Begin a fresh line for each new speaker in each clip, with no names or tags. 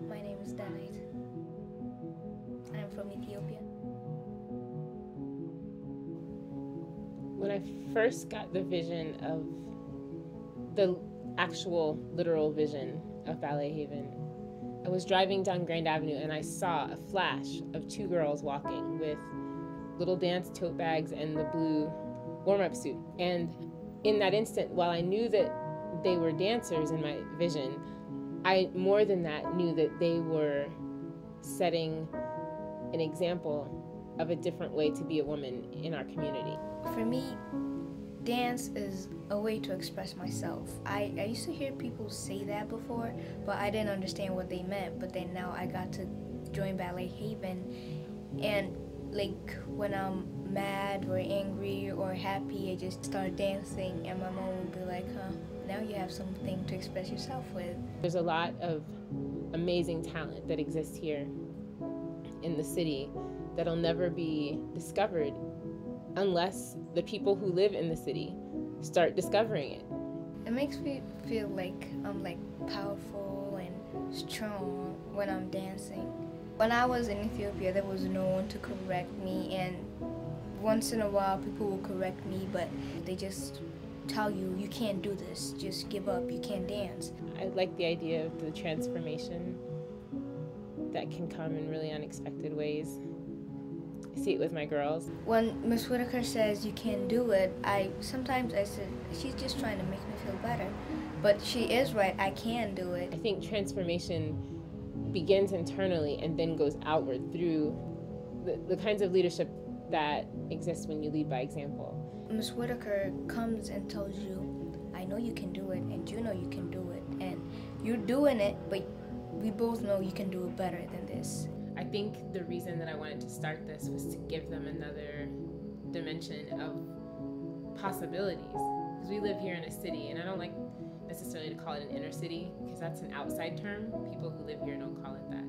My name is Danite. I'm from Ethiopia.
When I first got the vision of the actual literal vision of Ballet Haven, I was driving down Grand Avenue and I saw a flash of two girls walking with little dance tote bags and the blue warm-up suit. And in that instant, while I knew that they were dancers in my vision, I, more than that, knew that they were setting an example of a different way to be a woman in our community.
For me, dance is a way to express myself. I used to hear people say that before, but I didn't understand what they meant. But then now I got to join Ballet Haven, and like when I'm mad or angry or happy, I just start dancing, and my mom will be like, huh, now you have something to express yourself with.
There's a lot of amazing talent that exists here in the city that'll never be discovered unless the people who live in the city start discovering it.
It makes me feel like I'm like powerful and strong when I'm dancing. When I was in Ethiopia, there was no one to correct me, and once in a while people will correct me, but they just tell you, you can't do this, just give up, you can't dance.
I like the idea of the transformation that can come in really unexpected ways. I see it with my girls.
When Miss Whitaker says you can't do it, sometimes I said, she's just trying to make me feel better. But she is right, I can do it.
I think transformation begins internally and then goes outward through the kinds of leadership that exists when you lead by example.
Miss Whitaker comes and tells you, I know you can do it, and you know you can do it, and you're doing it, but we both know you can do it better than this.
I think the reason that I wanted to start this was to give them another dimension of possibilities. Because we live here in a city, and I don't like necessarily to call it an inner city, because that's an outside term. People who live here don't call it that.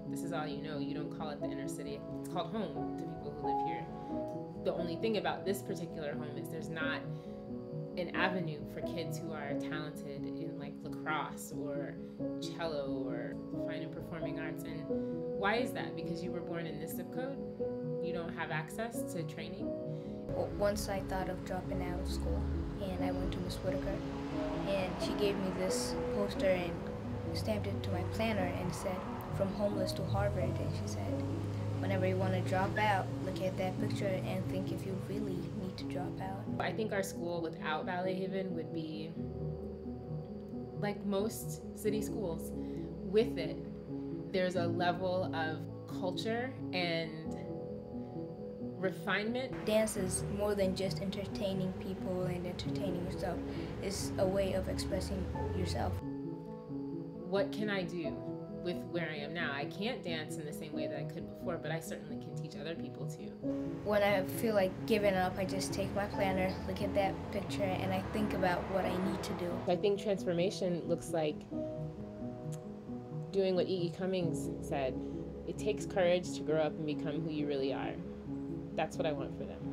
This is all you know. You don't call it the inner city. It's called home to people who live here. The only thing about this particular home is there's not an avenue for kids who are talented in like lacrosse or cello or fine and performing arts. And why is that? Because you were born in this zip code? You don't have access to training?
Once I thought of dropping out of school, and I went to Miss Whitaker, and she gave me this poster and stamped it to my planner and said, from homeless to Harvard, and she said, whenever you want to drop out, look at that picture and think if you really need to drop out.
I think our school without Ballet Haven would be like most city schools. With it, there's a level of culture and refinement.
Dance is more than just entertaining people and entertaining yourself. It's a way of expressing yourself.
What can I do with where I am now? I can't dance in the same way that I could before, but I certainly can teach other people to.
When I feel like giving up, I just take my planner, look at that picture, and I think about what I need to do.
I think transformation looks like doing what E.E. Cummings said. It takes courage to grow up and become who you really are. That's what I want for them.